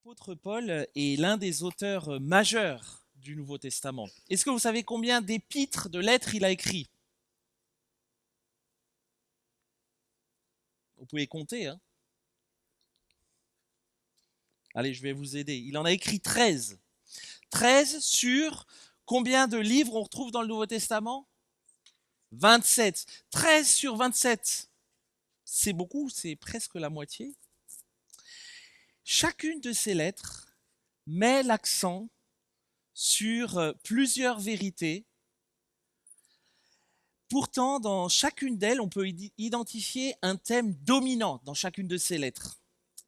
L'apôtre Paul est l'un des auteurs majeurs du Nouveau Testament. Est-ce que vous savez combien d'épîtres, de lettres il a écrit? Vous pouvez compter, hein? Allez, je vais vous aider. Il en a écrit 13. 13 sur combien de livres on retrouve dans le Nouveau Testament? 27. 13 sur 27. C'est beaucoup, c'est presque la moitié. Chacune de ces lettres met l'accent sur plusieurs vérités. Pourtant, dans chacune d'elles, on peut identifier un thème dominant dans chacune de ces lettres.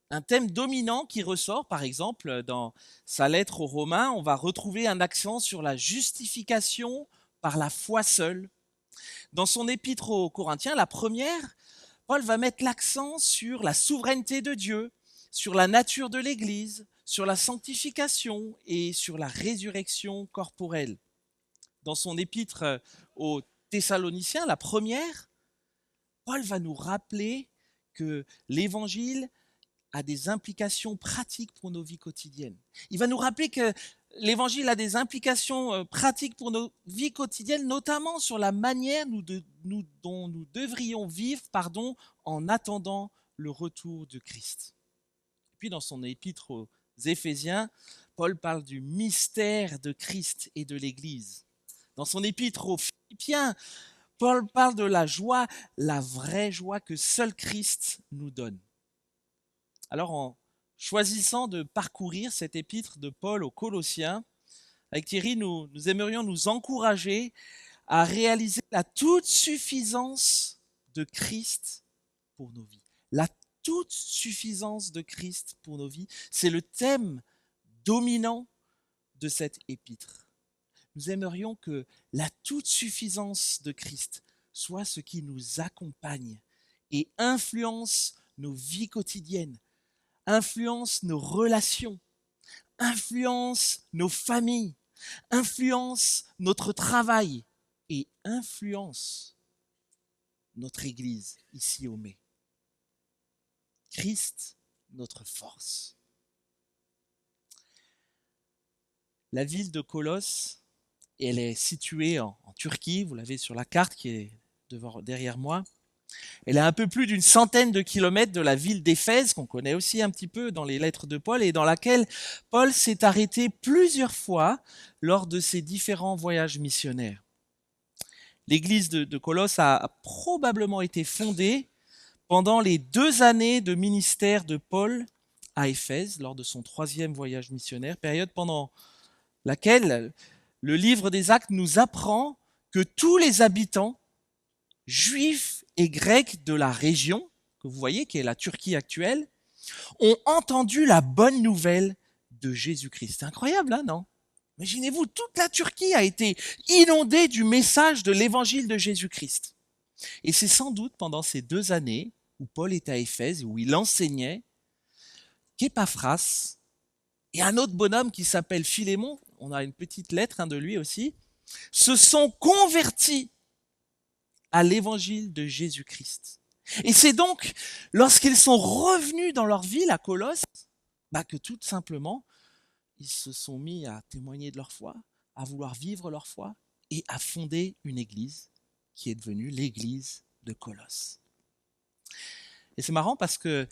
Un thème dominant qui ressort, par exemple, dans sa lettre aux Romains, on va retrouver un accent sur la justification par la foi seule. Dans son épître aux Corinthiens, la première, Paul va mettre l'accent sur la souveraineté de Dieu, sur la nature de l'Église, sur la sanctification et sur la résurrection corporelle. Dans son épître aux Thessaloniciens, la première, Paul va nous rappeler que l'Évangile a des implications pratiques pour nos vies quotidiennes. Il va nous rappeler que l'Évangile a des implications pratiques pour nos vies quotidiennes, notamment sur la manière dont nous devrions vivre en attendant le retour de Christ. Et puis dans son épître aux Éphésiens, Paul parle du mystère de Christ et de l'Église. Dans son épître aux Philippiens, Paul parle de la joie, la vraie joie que seul Christ nous donne. Alors, en choisissant de parcourir cet épître de Paul aux Colossiens, avec Thierry, nous aimerions nous encourager à réaliser la toute suffisance de Christ pour nos vies. La toute suffisance de Christ pour nos vies, c'est le thème dominant de cet épître. Nous aimerions que la toute suffisance de Christ soit ce qui nous accompagne et influence nos vies quotidiennes, influence nos relations, influence nos familles, influence notre travail et influence notre Église ici au Mai. Christ, notre force. La ville de Colosse, elle est située en Turquie, vous l'avez sur la carte qui est derrière moi. Elle est à un peu plus d'une centaine de kilomètres de la ville d'Éphèse, qu'on connaît aussi un petit peu dans les lettres de Paul, et dans laquelle Paul s'est arrêté plusieurs fois lors de ses différents voyages missionnaires. L'église de Colosse a probablement été fondée pendant les 2 années de ministère de Paul à Éphèse, lors de son 3e voyage missionnaire, période pendant laquelle le livre des Actes nous apprend que tous les habitants, juifs et grecs de la région, que vous voyez, qui est la Turquie actuelle, ont entendu la bonne nouvelle de Jésus-Christ. C'est incroyable, hein, non? Imaginez-vous, toute la Turquie a été inondée du message de l'évangile de Jésus-Christ. Et c'est sans doute pendant ces 2 années où Paul était à Éphèse, où il enseignait, qu'Épaphras et un autre bonhomme qui s'appelle Philémon, on a une petite lettre de lui aussi, se sont convertis à l'évangile de Jésus-Christ. Et c'est donc lorsqu'ils sont revenus dans leur ville à Colosse, que tout simplement, ils se sont mis à témoigner de leur foi, à vouloir vivre leur foi et à fonder une église qui est devenue l'église de Colosse. Et c'est marrant parce que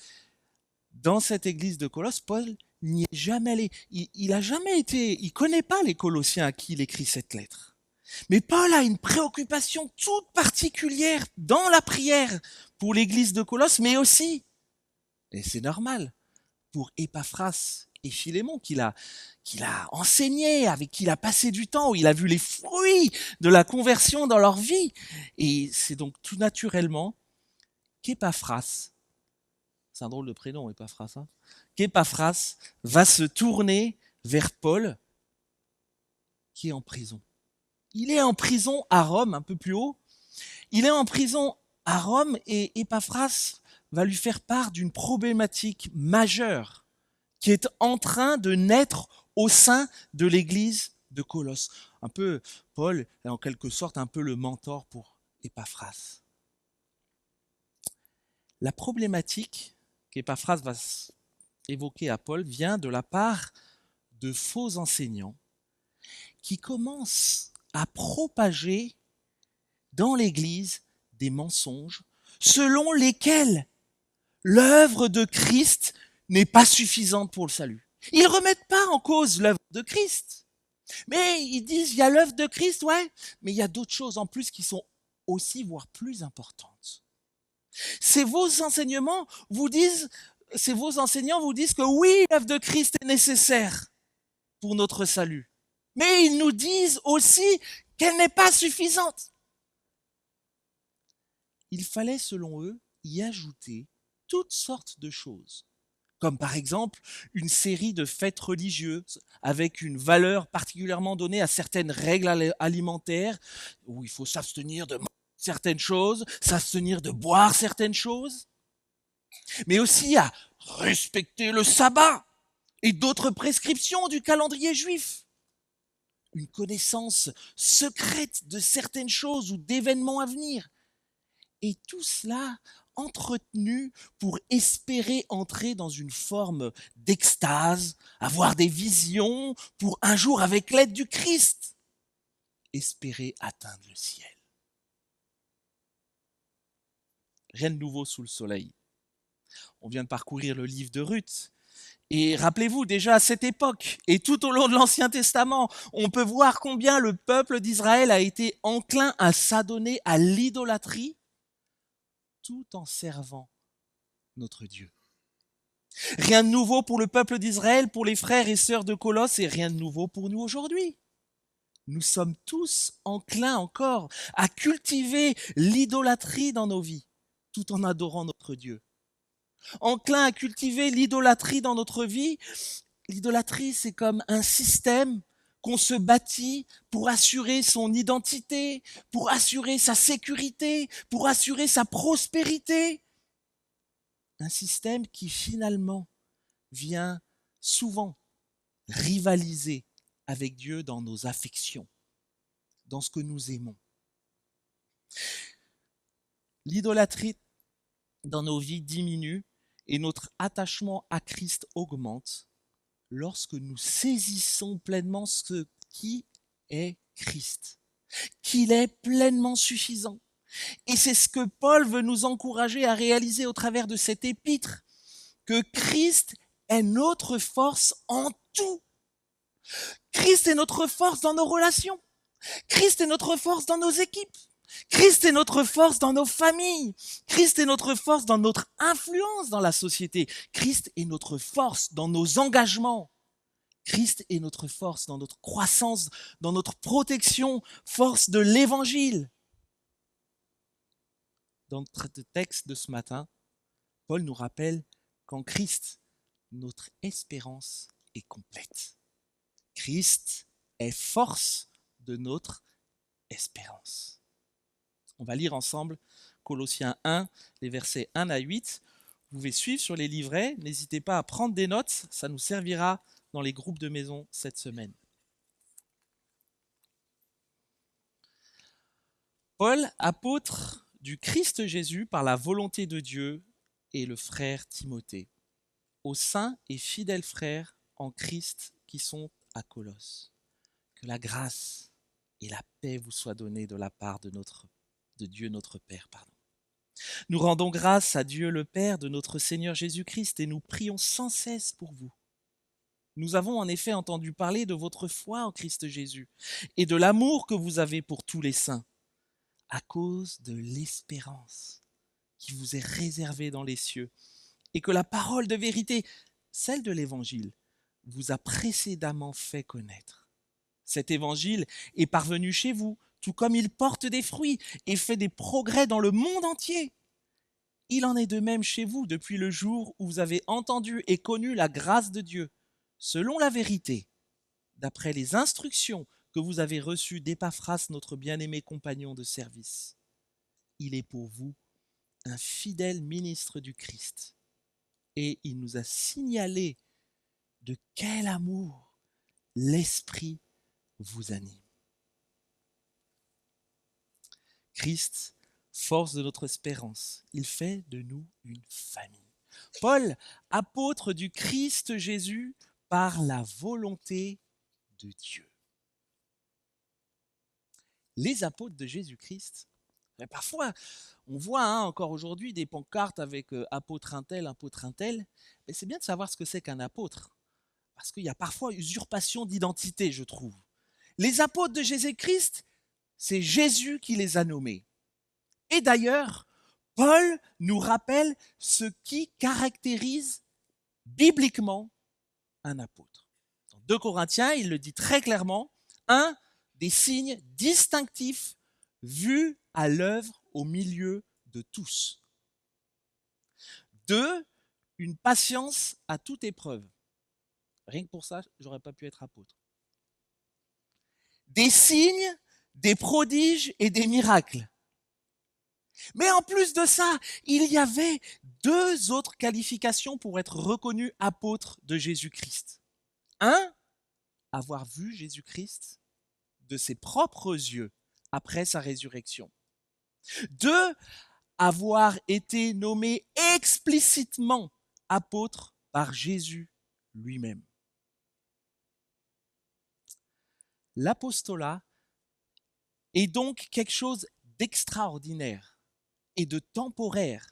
dans cette église de Colosse, Paul n'y est jamais allé. Il a jamais été, il connaît pas les Colossiens à qui il écrit cette lettre. Mais Paul a une préoccupation toute particulière dans la prière pour l'église de Colosse, mais aussi, et c'est normal, pour Épaphras et Philémon qu'il a enseigné, avec qui il a passé du temps, où il a vu les fruits de la conversion dans leur vie. Et c'est donc tout naturellement qu'Épaphras, c'est un drôle de prénom, Épaphras, hein, qu'Épaphras va se tourner vers Paul, qui est en prison. Il est en prison à Rome, un peu plus haut. Il est en prison à Rome et Épaphras va lui faire part d'une problématique majeure qui est en train de naître au sein de l'église de Colosse. Un peu, Paul est en quelque sorte un peu le mentor pour Épaphras. La problématique qu'Épaphras évoqué à Paul vient de la part de faux enseignants qui commencent à propager dans l'Église des mensonges selon lesquels l'œuvre de Christ n'est pas suffisante pour le salut. Ils ne remettent pas en cause l'œuvre de Christ, mais ils disent il y a l'œuvre de Christ, ouais, mais il y a d'autres choses en plus qui sont aussi, voire plus importantes. Ces vos enseignements vous disent, ces vos enseignants vous disent que oui, l'œuvre de Christ est nécessaire pour notre salut, mais ils nous disent aussi qu'elle n'est pas suffisante. Il fallait, selon eux, y ajouter toutes sortes de choses, comme par exemple une série de fêtes religieuses avec une valeur particulièrement donnée à certaines règles alimentaires, où il faut s'abstenir de manger certaines choses, s'abstenir de boire certaines choses, mais aussi à respecter le sabbat et d'autres prescriptions du calendrier juif. Une connaissance secrète de certaines choses ou d'événements à venir. Et tout cela entretenu pour espérer entrer dans une forme d'extase, avoir des visions pour un jour, avec l'aide du Christ, espérer atteindre le ciel. Rien de nouveau sous le soleil. On vient de parcourir le livre de Ruth. Et rappelez-vous, déjà à cette époque, et tout au long de l'Ancien Testament, on peut voir combien le peuple d'Israël a été enclin à s'adonner à l'idolâtrie tout en servant notre Dieu. Rien de nouveau pour le peuple d'Israël, pour les frères et sœurs de Colosse, et rien de nouveau pour nous aujourd'hui. Nous sommes tous enclins encore à cultiver l'idolâtrie dans nos vies, tout en adorant notre Dieu. Enclins à cultiver l'idolâtrie dans notre vie. L'idolâtrie, c'est comme un système qu'on se bâtit pour assurer son identité, pour assurer sa sécurité, pour assurer sa prospérité. Un système qui finalement vient souvent rivaliser avec Dieu dans nos affections, dans ce que nous aimons. L'idolâtrie dans nos vies diminue et notre attachement à Christ augmente lorsque nous saisissons pleinement ce qui est Christ, qu'il est pleinement suffisant. Et c'est ce que Paul veut nous encourager à réaliser au travers de cette épître, que Christ est notre force en tout. Christ est notre force dans nos relations. Christ est notre force dans nos équipes. Christ est notre force dans nos familles. Christ est notre force dans notre influence dans la société. Christ est notre force dans nos engagements. Christ est notre force dans notre croissance, dans notre protection, force de l'évangile. Dans notre texte de ce matin, Paul nous rappelle qu'en Christ, notre espérance est complète. Christ est force de notre espérance. On va lire ensemble Colossiens 1, les versets 1 à 8. Vous pouvez suivre sur les livrets. N'hésitez pas à prendre des notes. Ça nous servira dans les groupes de maison cette semaine. Paul, apôtre du Christ Jésus par la volonté de Dieu, et le frère Timothée, aux saints et fidèles frères en Christ qui sont à Colosse. Que la grâce et la paix vous soient données de la part de Dieu notre Père. Nous rendons grâce à Dieu le Père de notre Seigneur Jésus-Christ et nous prions sans cesse pour vous. Nous avons en effet entendu parler de votre foi en Christ Jésus et de l'amour que vous avez pour tous les saints, à cause de l'espérance qui vous est réservée dans les cieux, et que la parole de vérité, celle de l'Évangile, vous a précédemment fait connaître. Cet Évangile est parvenu chez vous, tout comme il porte des fruits et fait des progrès dans le monde entier. Il en est de même chez vous depuis le jour où vous avez entendu et connu la grâce de Dieu, selon la vérité, d'après les instructions que vous avez reçues d'Épaphras, notre bien-aimé compagnon de service. Il est pour vous un fidèle ministre du Christ, et il nous a signalé de quel amour l'Esprit vous anime. Christ, force de notre espérance, il fait de nous une famille. Paul, apôtre du Christ Jésus par la volonté de Dieu. Les apôtres de Jésus-Christ, parfois on voit encore aujourd'hui des pancartes avec apôtre un tel, mais c'est bien de savoir ce que c'est qu'un apôtre, parce qu'il y a parfois usurpation d'identité, je trouve. Les apôtres de Jésus-Christ, c'est Jésus qui les a nommés. Et d'ailleurs, Paul nous rappelle ce qui caractérise bibliquement un apôtre. Dans 2 Corinthiens, il le dit très clairement, un des signes distinctifs vus à l'œuvre au milieu de tous. 2, une patience à toute épreuve. Rien que pour ça, j'aurais pas pu être apôtre. Des signes, des prodiges et des miracles. Mais en plus de ça, il y avait 2 autres qualifications pour être reconnu apôtre de Jésus-Christ. 1, avoir vu Jésus-Christ de ses propres yeux après sa résurrection. 2, avoir été nommé explicitement apôtre par Jésus lui-même. L'apostolat est donc quelque chose d'extraordinaire et de temporaire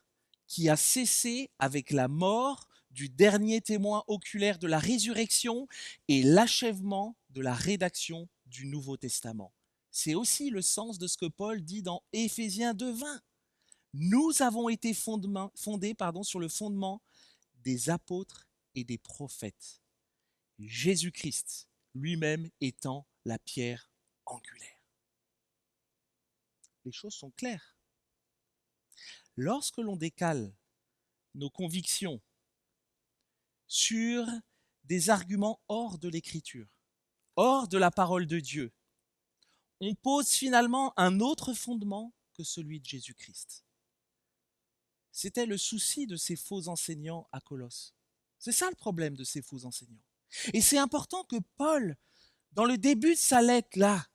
qui a cessé avec la mort du dernier témoin oculaire de la résurrection et l'achèvement de la rédaction du Nouveau Testament. C'est aussi le sens de ce que Paul dit dans Éphésiens 2:20. Nous avons été fondés sur le fondement des apôtres et des prophètes. Jésus-Christ lui-même étant la pierre angulaire. Les choses sont claires. Lorsque l'on décale nos convictions sur des arguments hors de l'Écriture, hors de la parole de Dieu, on pose finalement un autre fondement que celui de Jésus-Christ. C'était le souci de ces faux enseignants à Colosse. C'est ça le problème de ces faux enseignants. Et c'est important que Paul, dans le début de sa lettre là,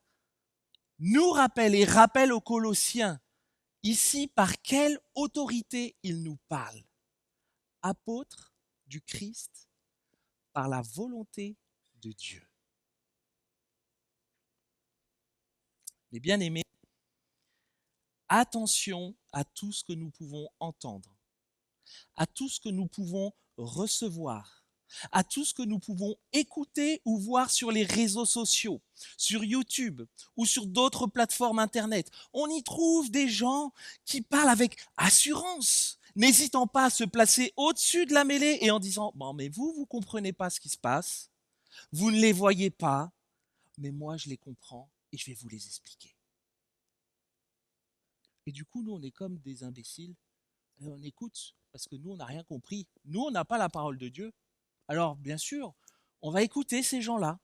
nous rappelle et rappelle aux Colossiens ici par quelle autorité il nous parle. Apôtre du Christ par la volonté de Dieu. Mais bien aimés, attention à tout ce que nous pouvons entendre, à tout ce que nous pouvons recevoir, à tout ce que nous pouvons écouter ou voir sur les réseaux sociaux, sur YouTube ou sur d'autres plateformes Internet. On y trouve des gens qui parlent avec assurance, n'hésitant pas à se placer au-dessus de la mêlée et en disant « Bon, mais vous ne comprenez pas ce qui se passe, vous ne les voyez pas, mais moi je les comprends et je vais vous les expliquer. » Et du coup, nous, on est comme des imbéciles. Et on écoute parce que nous, on n'a rien compris. Nous, on n'a pas la parole de Dieu. Alors, bien sûr, on va écouter ces gens-là.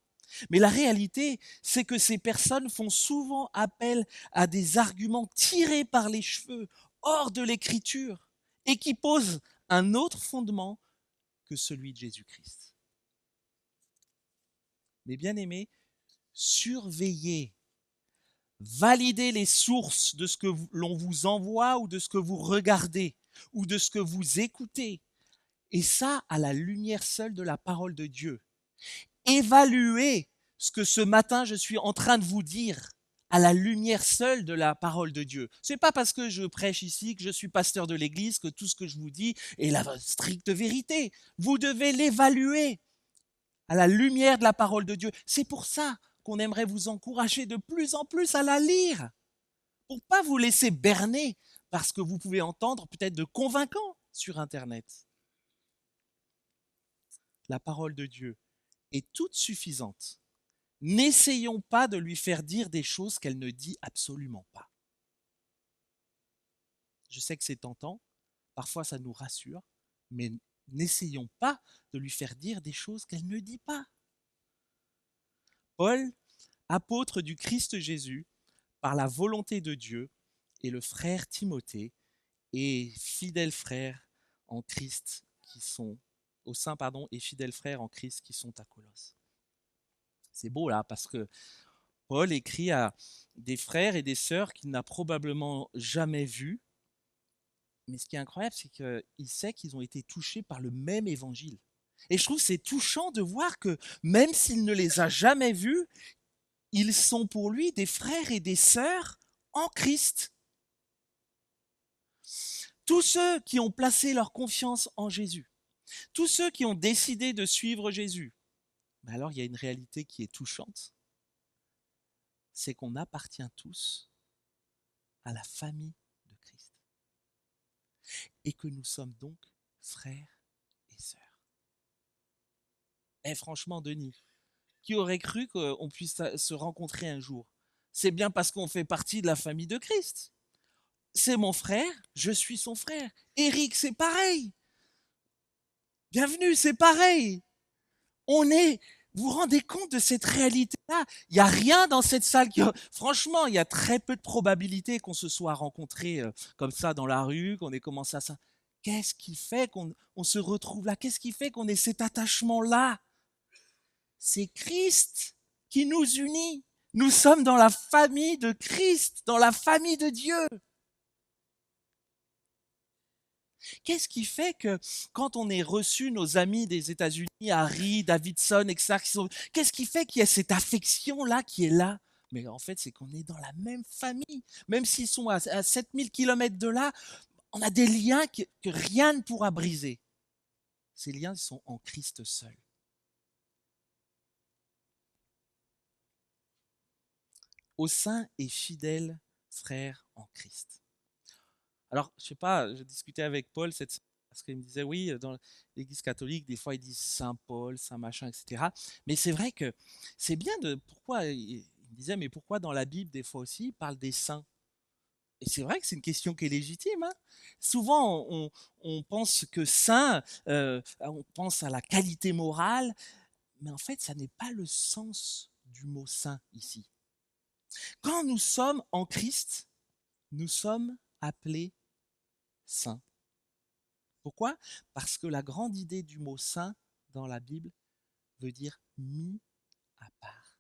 Mais la réalité, c'est que ces personnes font souvent appel à des arguments tirés par les cheveux, hors de l'Écriture, et qui posent un autre fondement que celui de Jésus-Christ. Mais bien aimés, surveillez, validez les sources de ce que l'on vous envoie ou de ce que vous regardez ou de ce que vous écoutez. Et ça, à la lumière seule de la parole de Dieu. Évaluez ce que ce matin je suis en train de vous dire à la lumière seule de la parole de Dieu. C'est pas parce que je prêche ici, que je suis pasteur de l'église, que tout ce que je vous dis est la stricte vérité. Vous devez l'évaluer à la lumière de la parole de Dieu. C'est pour ça qu'on aimerait vous encourager de plus en plus à la lire, pour pas vous laisser berner par ce que vous pouvez entendre peut-être de convaincant sur Internet. La parole de Dieu est toute suffisante. N'essayons pas de lui faire dire des choses qu'elle ne dit absolument pas. Je sais que c'est tentant, parfois ça nous rassure, mais n'essayons pas de lui faire dire des choses qu'elle ne dit pas. Paul, apôtre du Christ Jésus, par la volonté de Dieu, et le frère Timothée, et fidèles frères en Christ qui sont et fidèles frères en Christ qui sont à Colosse. C'est beau là, parce que Paul écrit à des frères et des sœurs qu'il n'a probablement jamais vus, Mais ce qui est incroyable, c'est qu'il sait qu'ils ont été touchés par le même évangile. Et je trouve que c'est touchant de voir que même s'il ne les a jamais vus, ils sont pour lui des frères et des sœurs en Christ. Tous ceux qui ont placé leur confiance en Jésus, tous ceux qui ont décidé de suivre Jésus, ben alors il y a une réalité qui est touchante, c'est qu'on appartient tous à la famille de Christ. Et que nous sommes donc frères et sœurs. Et franchement, Denis, qui aurait cru qu'on puisse se rencontrer un jour? C'est bien parce qu'on fait partie de la famille de Christ. C'est mon frère, je suis son frère. Éric, c'est pareil. Bienvenue, c'est pareil. On est, vous vous rendez compte de cette réalité-là? Il n'y a rien dans cette salle franchement, il y a très peu de probabilités qu'on se soit rencontrés comme ça dans la rue, qu'on ait commencé à ça. Qu'est-ce qui fait qu'on se retrouve là? Qu'est-ce qui fait qu'on ait cet attachement-là? C'est Christ qui nous unit. Nous sommes dans la famille de Christ, dans la famille de Dieu. Qu'est-ce qui fait que quand on est reçu nos amis des États-Unis, Harry, Davidson, etc., qu'est-ce qui fait qu'il y a cette affection-là qui est là? Mais en fait, c'est qu'on est dans la même famille. Même s'ils sont à 7000 km de là, on a des liens que rien ne pourra briser. Ces liens sont en Christ seul. Au saint et fidèle frère en Christ. Alors, je sais pas, je discutais avec Paul cette semaine parce qu'il me disait, oui, dans l'Église catholique, des fois ils disent Saint Paul, Saint machin, etc. Mais c'est vrai que c'est bien de... Pourquoi, il me disait, mais pourquoi dans la Bible, des fois aussi, il parle des saints? Et c'est vrai que c'est une question qui est légitime. Hein. Souvent, on pense que saint, on pense à la qualité morale, mais en fait, ça n'est pas le sens du mot saint ici. Quand nous sommes en Christ, nous sommes appelés saints. Pourquoi? Parce que la grande idée du mot saint dans la Bible veut dire mis à part.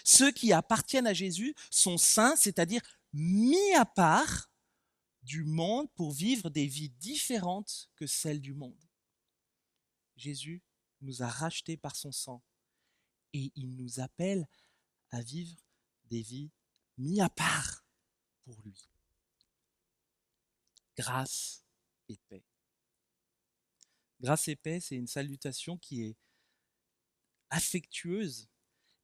Ceux qui appartiennent à Jésus sont saints, c'est-à-dire mis à part du monde pour vivre des vies différentes que celles du monde. Jésus nous a rachetés par son sang et il nous appelle à vivre des vies mis à part pour lui. Grâce et paix. Grâce et paix, c'est une salutation qui est affectueuse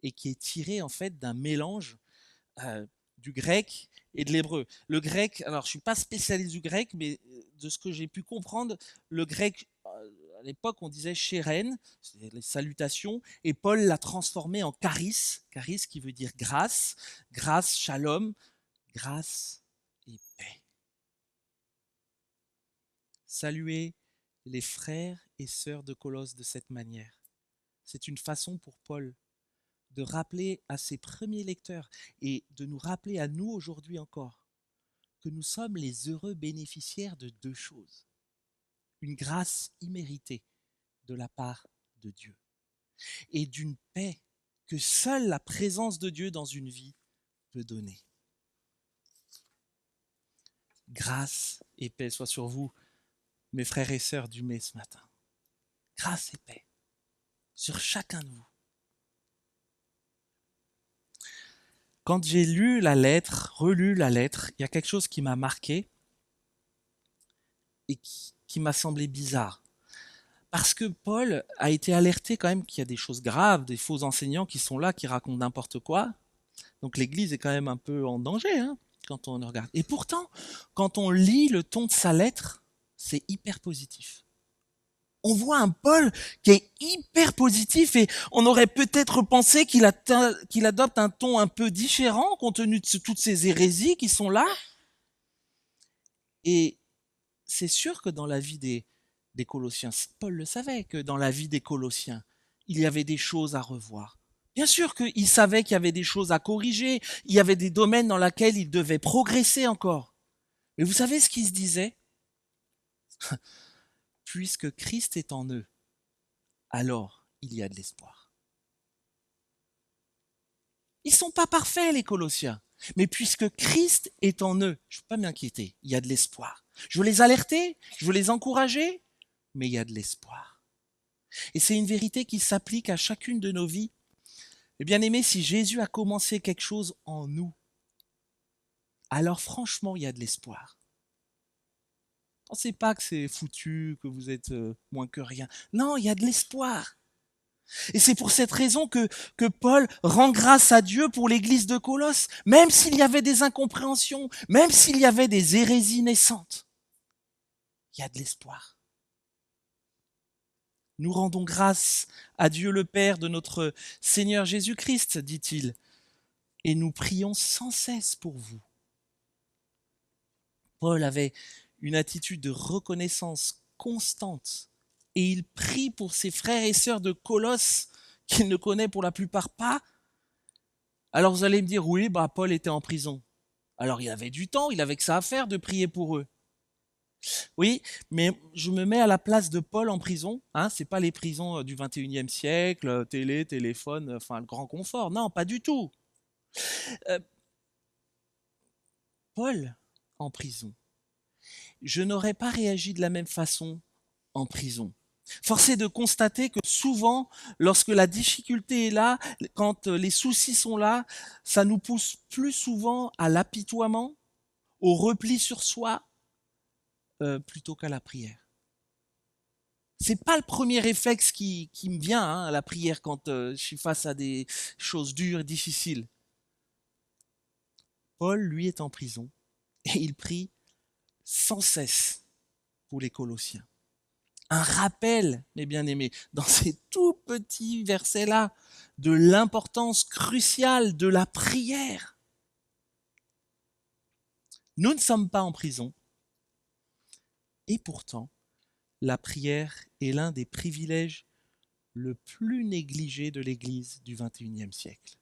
et qui est tirée en fait d'un mélange du grec et de l'hébreu. Le grec, alors je ne suis pas spécialiste du grec, mais de ce que j'ai pu comprendre, le grec, à l'époque on disait chéren, c'est les salutations, et Paul l'a transformé en charis, charis qui veut dire grâce, grâce, shalom, grâce et paix. Saluer les frères et sœurs de Colosse de cette manière. C'est une façon pour Paul de rappeler à ses premiers lecteurs et de nous rappeler à nous aujourd'hui encore que nous sommes les heureux bénéficiaires de deux choses. Une grâce imméritée de la part de Dieu et d'une paix que seule la présence de Dieu dans une vie peut donner. Grâce et paix soient sur vous, mes frères et sœurs du mai ce matin. Grâce et paix sur chacun de vous. Quand j'ai lu la lettre, relu la lettre, il y a quelque chose qui m'a marqué et qui m'a semblé bizarre. Parce que Paul a été alerté quand même qu'il y a des choses graves, des faux enseignants qui sont là, qui racontent n'importe quoi. Donc l'Église est quand même un peu en danger hein, quand on regarde. Et pourtant, quand on lit le ton de sa lettre, c'est hyper positif. On voit un Paul qui est hyper positif et on aurait peut-être pensé qu'il adopte un ton un peu différent compte tenu de toutes ces hérésies qui sont là. Et c'est sûr que dans la vie des Colossiens, Paul le savait que dans la vie des Colossiens, il y avait des choses à revoir. Bien sûr qu'il savait qu'il y avait des choses à corriger, il y avait des domaines dans lesquels il devait progresser encore. Mais vous savez ce qu'il se disait? Puisque Christ est en eux, alors il y a de l'espoir. Ils ne sont pas parfaits, les Colossiens. Mais puisque Christ est en eux, je ne veux pas m'inquiéter, il y a de l'espoir. Je veux les alerter, je veux les encourager, mais il y a de l'espoir. Et c'est une vérité qui s'applique à chacune de nos vies. Et bien aimé, si Jésus a commencé quelque chose en nous, alors franchement, il y a de l'espoir. Pensez pas que c'est foutu, que vous êtes moins que rien. Non, il y a de l'espoir. Et c'est pour cette raison que Paul rend grâce à Dieu pour l'église de Colosse, même s'il y avait des incompréhensions, même s'il y avait des hérésies naissantes. Il y a de l'espoir. Nous rendons grâce à Dieu le Père de notre Seigneur Jésus-Christ, dit-il, et nous prions sans cesse pour vous. Paul avait une attitude de reconnaissance constante et il prie pour ses frères et sœurs de Colosse qu'il ne connaît pour la plupart pas. Alors vous allez me dire, oui, Paul était en prison. Alors il avait du temps, il avait que ça à faire de prier pour eux. Oui, mais je me mets à la place de Paul en prison. C'est pas les prisons du 21e siècle, télé, téléphone, enfin le grand confort. Non, pas du tout. Paul en prison. Je n'aurais pas réagi de la même façon en prison. Force est de constater que souvent, lorsque la difficulté est là, quand les soucis sont là, ça nous pousse plus souvent à l'apitoiement, au repli sur soi, plutôt qu'à la prière. C'est pas le premier réflexe qui me vient à la prière quand je suis face à des choses dures et difficiles. Paul, lui, est en prison et il prie sans cesse pour les Colossiens. Un rappel, mes bien-aimés, dans ces tout petits versets-là, de l'importance cruciale de la prière. Nous ne sommes pas en prison, et pourtant, la prière est l'un des privilèges le plus négligé de l'Église du XXIe siècle.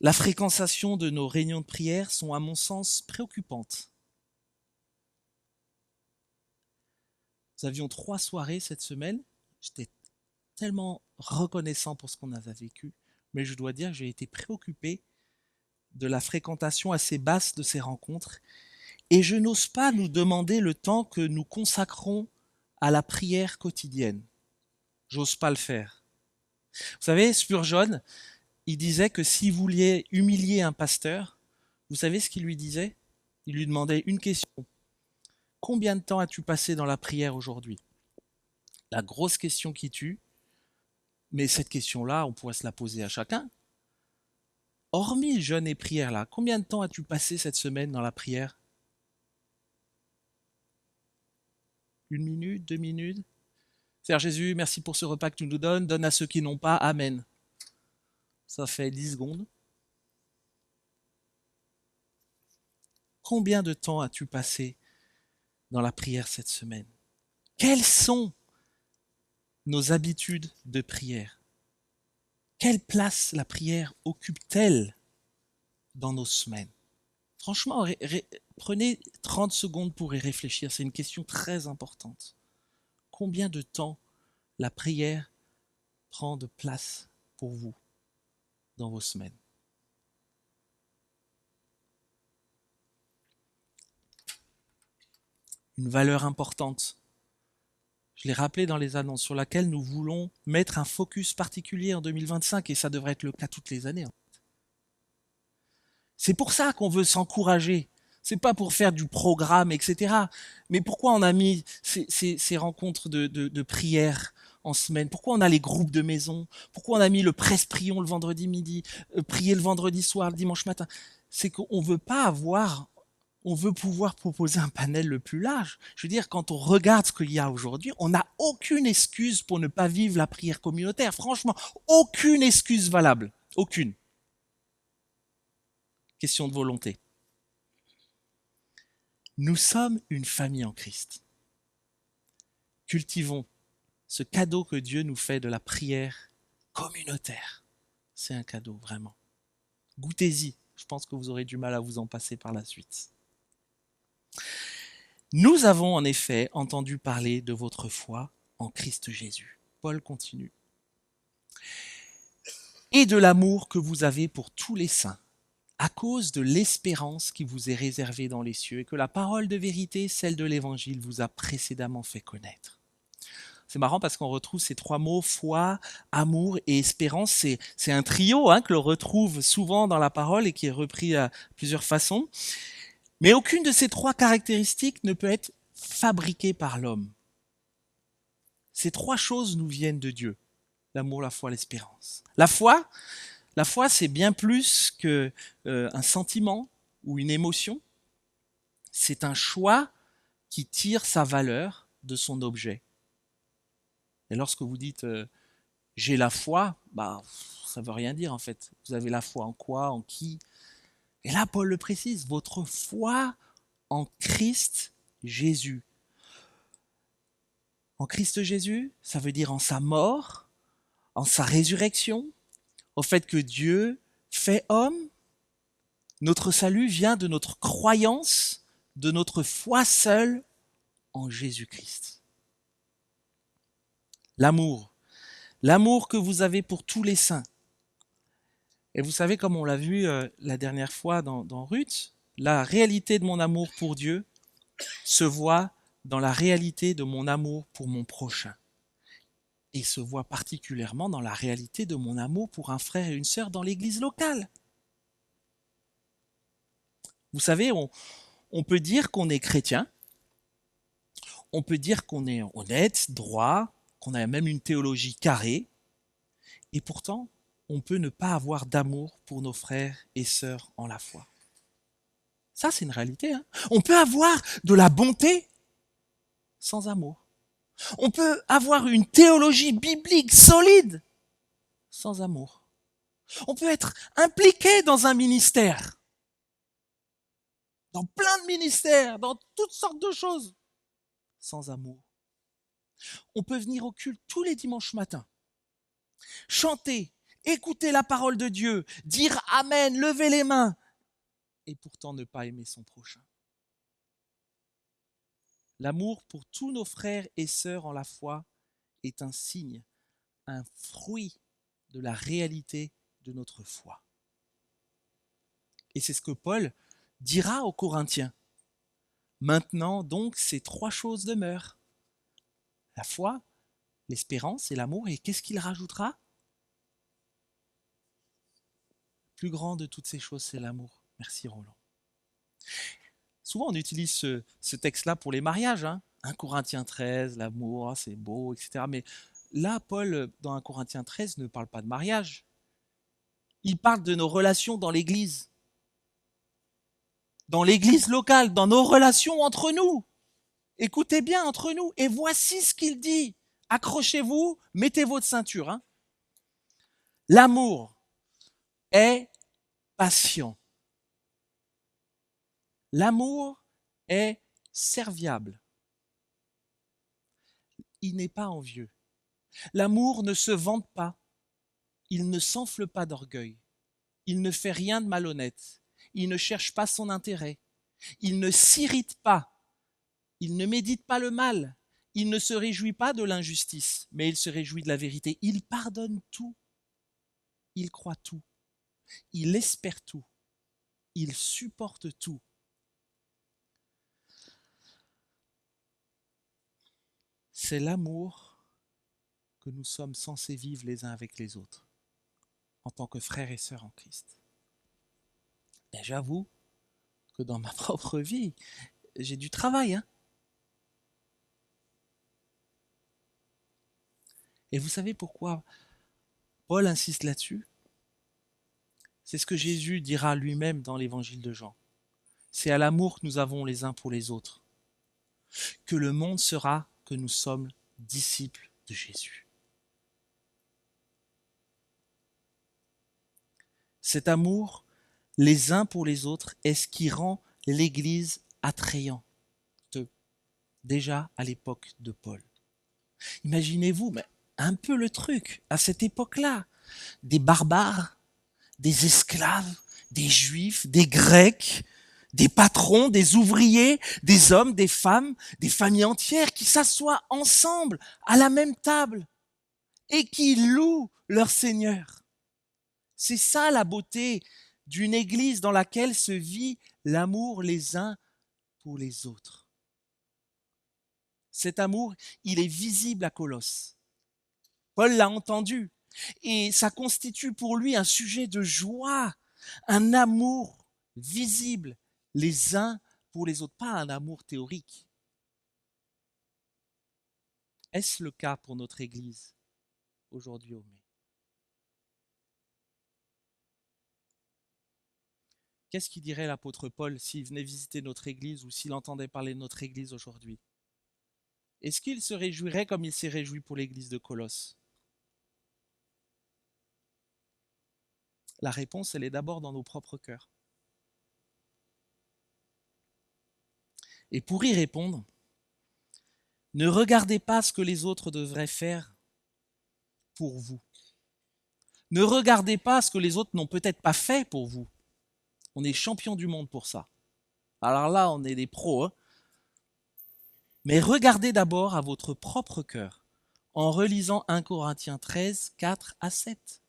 La fréquentation de nos réunions de prière sont, à mon sens, préoccupantes. Nous avions 3 soirées cette semaine. J'étais tellement reconnaissant pour ce qu'on avait vécu, mais je dois dire que j'ai été préoccupé de la fréquentation assez basse de ces rencontres et je n'ose pas nous demander le temps que nous consacrons à la prière quotidienne. J'ose pas le faire. Vous savez, Spurgeon, il disait que s'il voulait humilier un pasteur, vous savez ce qu'il lui disait? Il lui demandait une question. Combien de temps as-tu passé dans la prière aujourd'hui? La grosse question qui tue, mais cette question-là, on pourrait se la poser à chacun. Hormis jeûne et prière là, combien de temps as-tu passé cette semaine dans la prière? 1 minute, 2 minutes? Seigneur Jésus, merci pour ce repas que tu nous donnes, donne à ceux qui n'ont pas, amen. Ça fait 10 secondes. Combien de temps as-tu passé dans la prière cette semaine? Quelles sont nos habitudes de prière? Quelle place la prière occupe-t-elle dans nos semaines? Franchement, prenez 30 secondes pour y réfléchir. C'est une question très importante. Combien de temps la prière prend de place pour vous dans vos semaines? Une valeur importante, je l'ai rappelé dans les annonces, sur laquelle nous voulons mettre un focus particulier en 2025, et ça devrait être le cas toutes les années. C'est pour ça qu'on veut s'encourager. C'est pas pour faire du programme, etc. Mais pourquoi on a mis ces rencontres de prière en semaine? Pourquoi on a les groupes de maison? Pourquoi on a mis le presse-prion le vendredi midi, prier le vendredi soir, le dimanche matin? C'est qu'on veut pas avoir, on veut pouvoir proposer un panel le plus large. Je veux dire, quand on regarde ce qu'il y a aujourd'hui, on n'a aucune excuse pour ne pas vivre la prière communautaire. Franchement, aucune excuse valable. Aucune. Question de volonté. Nous sommes une famille en Christ. Cultivons ce cadeau que Dieu nous fait de la prière communautaire. C'est un cadeau, vraiment. Goûtez-y. Je pense que vous aurez du mal à vous en passer par la suite. Nous avons en effet entendu parler de votre foi en Christ Jésus. Paul continue. et de l'amour que vous avez pour tous les saints, à cause de l'espérance qui vous est réservée dans les cieux et que la parole de vérité, celle de l'Évangile, vous a précédemment fait connaître. C'est marrant parce qu'on retrouve ces trois mots, foi, amour et espérance. C'est un trio que l'on retrouve souvent dans la parole et qui est repris à plusieurs façons. Mais aucune de ces trois caractéristiques ne peut être fabriquée par l'homme. Ces trois choses nous viennent de Dieu. L'amour, la foi, l'espérance. La foi, c'est bien plus que un sentiment ou une émotion. C'est un choix qui tire sa valeur de son objet. Et lorsque vous dites j'ai la foi, ça veut rien dire en fait. Vous avez la foi en quoi, en qui? Et là, Paul le précise, votre foi en Christ Jésus. En Christ Jésus, ça veut dire en sa mort, en sa résurrection, au fait que Dieu fait homme. Notre salut vient de notre croyance, de notre foi seule en Jésus-Christ. L'amour que vous avez pour tous les saints. Et vous savez, comme on l'a vu la dernière fois dans Ruth, la réalité de mon amour pour Dieu se voit dans la réalité de mon amour pour mon prochain. Et se voit particulièrement dans la réalité de mon amour pour un frère et une sœur dans l'église locale. Vous savez, on peut dire qu'on est chrétien, on peut dire qu'on est honnête, droit, qu'on a même une théologie carrée, et pourtant, on peut ne pas avoir d'amour pour nos frères et sœurs en la foi. Ça, c'est une réalité. On peut avoir de la bonté sans amour. On peut avoir une théologie biblique solide sans amour. On peut être impliqué dans un ministère, dans plein de ministères, dans toutes sortes de choses, sans amour. On peut venir au culte tous les dimanches matins, chanter, écouter la parole de Dieu, dire Amen, lever les mains, et pourtant ne pas aimer son prochain. L'amour pour tous nos frères et sœurs en la foi est un signe, un fruit de la réalité de notre foi. Et c'est ce que Paul dira aux Corinthiens. Maintenant donc ces trois choses demeurent. La foi, l'espérance et l'amour. Et qu'est-ce qu'il rajoutera? Le plus grand de toutes ces choses, c'est l'amour. Merci Roland. Souvent on utilise ce texte-là pour les mariages. 1 Corinthiens 13, l'amour, c'est beau, etc. Mais là, Paul, dans 1 Corinthiens 13, ne parle pas de mariage. Il parle de nos relations dans l'Église. Dans l'Église locale, dans nos relations entre nous. Écoutez bien, entre nous. Et voici ce qu'il dit. Accrochez-vous, mettez votre ceinture. L'amour est patient. L'amour est serviable. Il n'est pas envieux. L'amour ne se vante pas. Il ne s'enfle pas d'orgueil. Il ne fait rien de malhonnête. Il ne cherche pas son intérêt. Il ne s'irrite pas. Il ne médite pas le mal. Il ne se réjouit pas de l'injustice, mais il se réjouit de la vérité. Il pardonne tout. Il croit tout. Il espère tout. Il supporte tout. C'est l'amour que nous sommes censés vivre les uns avec les autres, en tant que frères et sœurs en Christ. Et j'avoue que dans ma propre vie, j'ai du travail. Et vous savez pourquoi Paul insiste là-dessus? C'est ce que Jésus dira lui-même dans l'évangile de Jean. C'est à l'amour que nous avons les uns pour les autres que le monde saura que nous sommes disciples de Jésus. Cet amour, les uns pour les autres, est ce qui rend l'Église attrayante, déjà à l'époque de Paul. Imaginez-vous, mais un peu le truc, à cette époque-là, des barbares, des esclaves, des juifs, des grecs, des patrons, des ouvriers, des hommes, des femmes, des familles entières qui s'assoient ensemble à la même table et qui louent leur Seigneur. C'est ça la beauté d'une église dans laquelle se vit l'amour les uns pour les autres. Cet amour, il est visible à Colosse. Paul l'a entendu et ça constitue pour lui un sujet de joie, un amour visible les uns pour les autres, pas un amour théorique. Est-ce le cas pour notre Église aujourd'hui au mai? Qu'est-ce qu'il dirait l'apôtre Paul s'il venait visiter notre Église ou s'il entendait parler de notre Église aujourd'hui? Est-ce qu'il se réjouirait comme il s'est réjoui pour l'Église de Colosse? La réponse, elle est d'abord dans nos propres cœurs. Et pour y répondre, ne regardez pas ce que les autres devraient faire pour vous. Ne regardez pas ce que les autres n'ont peut-être pas fait pour vous. On est champion du monde pour ça. Alors là, on est des pros. Hein. Mais regardez d'abord à votre propre cœur en relisant 1 Corinthiens 13, 4 à 7.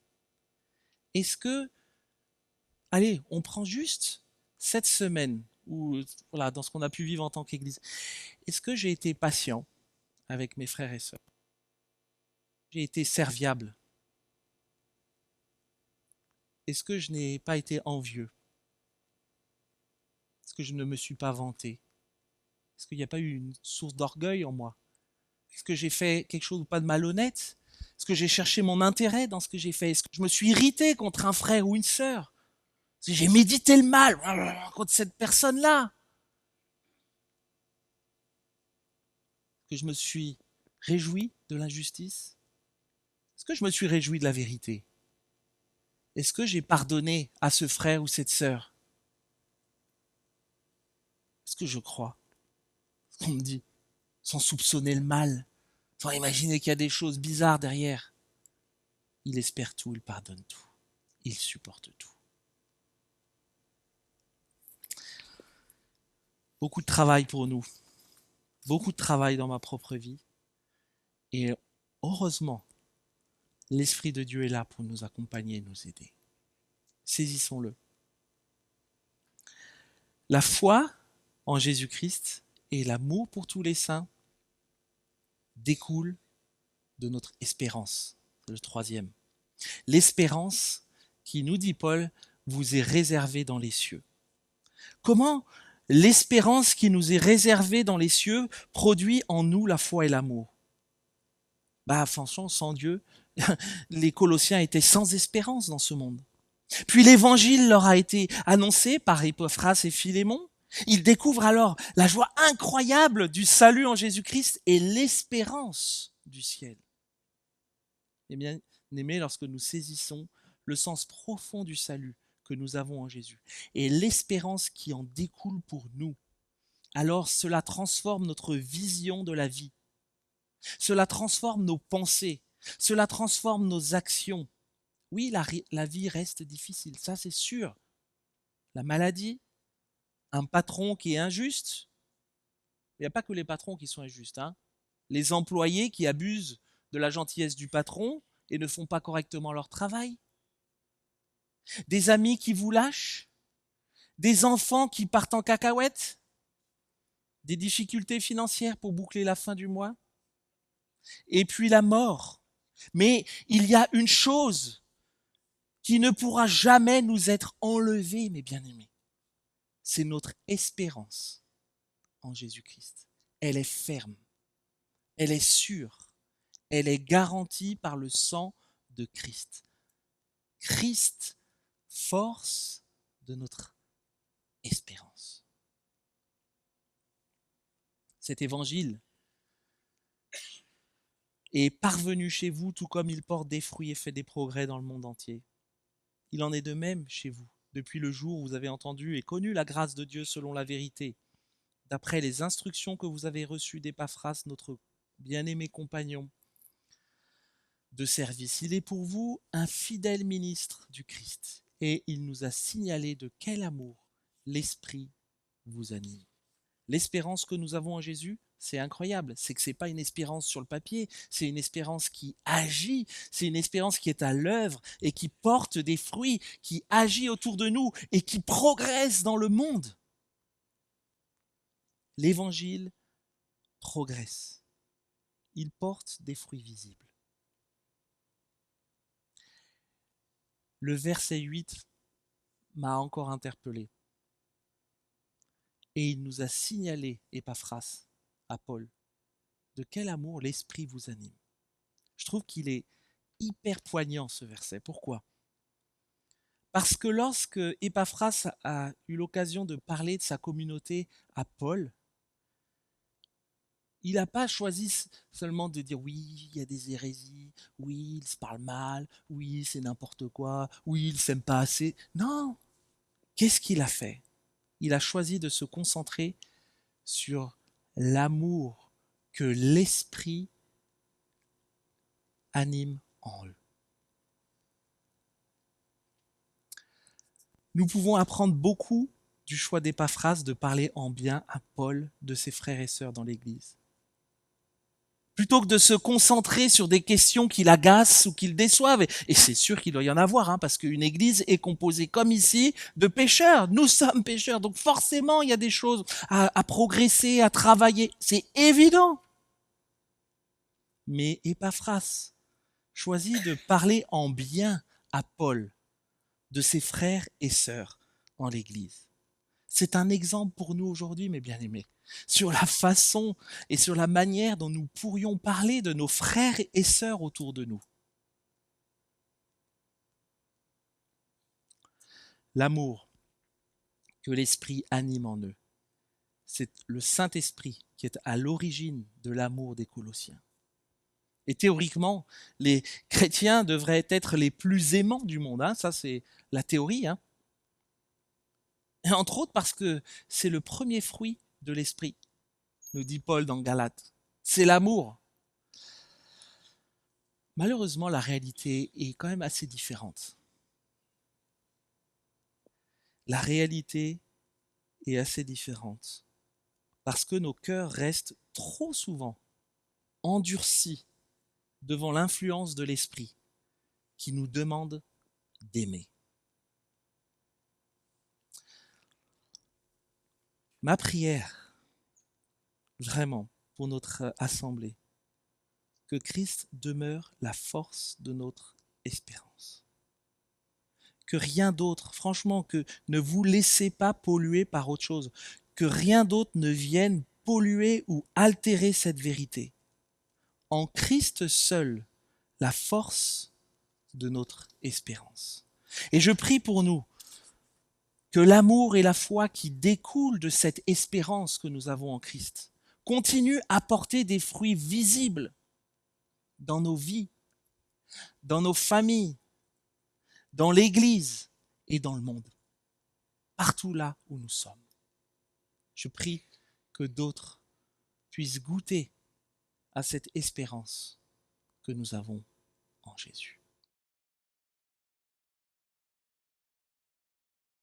Est-ce que, allez, on prend juste cette semaine, ou voilà, dans ce qu'on a pu vivre en tant qu'Église, est-ce que j'ai été patient avec mes frères et sœurs? J'ai été serviable? Est-ce que je n'ai pas été envieux? Est-ce que je ne me suis pas vanté? Est-ce qu'il n'y a pas eu une source d'orgueil en moi? Est-ce que j'ai fait quelque chose ou pas de malhonnête? Est-ce que j'ai cherché mon intérêt dans ce que j'ai fait? Est-ce que je me suis irrité contre un frère ou une sœur? Est-ce que j'ai médité le mal contre cette personne-là? Est-ce que je me suis réjoui de l'injustice? Est-ce que je me suis réjoui de la vérité? Est-ce que j'ai pardonné à ce frère ou cette sœur? Est-ce que je crois ce qu'on me dit, sans soupçonner le mal, sans imaginer qu'il y a des choses bizarres derrière? Il espère tout, il pardonne tout, il supporte tout. Beaucoup de travail pour nous, beaucoup de travail dans ma propre vie. Et heureusement, l'Esprit de Dieu est là pour nous accompagner et nous aider. Saisissons-le. La foi en Jésus-Christ et l'amour pour tous les saints découlent de notre espérance. C'est le troisième. L'espérance qui, nous dit Paul, vous est réservée dans les cieux. Comment l'espérance qui nous est réservée dans les cieux produit en nous la foi et l'amour? Franchement, sans Dieu, les Colossiens étaient sans espérance dans ce monde. Puis l'évangile leur a été annoncé par Épaphras et Philémon. Ils découvrent alors la joie incroyable du salut en Jésus-Christ et l'espérance du ciel. Eh bien, aimés, lorsque nous saisissons le sens profond du salut que nous avons en Jésus et l'espérance qui en découle pour nous, alors cela transforme notre vision de la vie. Cela transforme nos pensées. Cela transforme nos actions. Oui, la vie reste difficile, ça c'est sûr. La maladie, un patron qui est injuste. Il n'y a pas que les patrons qui sont injustes. Hein. Les employés qui abusent de la gentillesse du patron et ne font pas correctement leur travail. Des amis qui vous lâchent. Des enfants qui partent en cacahuète. Des difficultés financières pour boucler la fin du mois. Et puis la mort. Mais il y a une chose qui ne pourra jamais nous être enlevée, mes bien-aimés. C'est notre espérance en Jésus-Christ. Elle est ferme, elle est sûre, elle est garantie par le sang de Christ. Christ, force de notre espérance. Cet évangile est parvenu chez vous tout comme il porte des fruits et fait des progrès dans le monde entier. Il en est de même chez vous, depuis le jour où vous avez entendu et connu la grâce de Dieu selon la vérité, d'après les instructions que vous avez reçues d'Épaphras, notre bien-aimé compagnon de service. Il est pour vous un fidèle ministre du Christ et il nous a signalé de quel amour l'Esprit vous anime. L'espérance que nous avons en Jésus, c'est incroyable, c'est que c'est pas une espérance sur le papier, c'est une espérance qui agit, c'est une espérance qui est à l'œuvre et qui porte des fruits, qui agit autour de nous et qui progresse dans le monde. L'évangile progresse. Il porte des fruits visibles. Le verset 8 m'a encore interpellé. Et il nous a signalé, Épaphras, à Paul, de quel amour l'Esprit vous anime. Je trouve qu'il est hyper poignant ce verset. Pourquoi ? Parce que lorsque Épaphras a eu l'occasion de parler de sa communauté à Paul, il n'a pas choisi seulement de dire oui, il y a des hérésies, oui, ils se parlent mal, oui, c'est n'importe quoi, oui, ils ne s'aiment pas assez. Non, qu'est-ce qu'il a fait ? Il a choisi de se concentrer sur l'amour que l'Esprit anime en eux. Nous pouvons apprendre beaucoup du choix d'Épaphras de parler en bien à Paul de ses frères et sœurs dans l'Église. Plutôt que de se concentrer sur des questions qui l'agacent ou qui le déçoivent. Et c'est sûr qu'il doit y en avoir, hein, parce qu'une église est composée, comme ici, de pécheurs. Nous sommes pécheurs, donc forcément, il y a des choses à progresser, à travailler. C'est évident. Mais Épaphras choisit de parler en bien à Paul de ses frères et sœurs en l'église. C'est un exemple pour nous aujourd'hui, mes bien-aimés, sur la façon et sur la manière dont nous pourrions parler de nos frères et sœurs autour de nous. L'amour que l'Esprit anime en eux, c'est le Saint-Esprit qui est à l'origine de l'amour des Colossiens. Et théoriquement, les chrétiens devraient être les plus aimants du monde. Hein, ça, c'est la théorie. Hein. Et entre autres parce que c'est le premier fruit de l'Esprit, nous dit Paul dans Galates. C'est l'amour. Malheureusement, la réalité est quand même assez différente. La réalité est assez différente parce que nos cœurs restent trop souvent endurcis devant l'influence de l'Esprit qui nous demande d'aimer. Ma prière, vraiment, pour notre assemblée, que Christ demeure la force de notre espérance. Que rien d'autre, franchement, que ne vous laissez pas polluer par autre chose, que rien d'autre ne vienne polluer ou altérer cette vérité. En Christ seul, la force de notre espérance. Et je prie pour nous que l'amour et la foi qui découlent de cette espérance que nous avons en Christ continuent à porter des fruits visibles dans nos vies, dans nos familles, dans l'Église et dans le monde, partout là où nous sommes. Je prie que d'autres puissent goûter à cette espérance que nous avons en Jésus.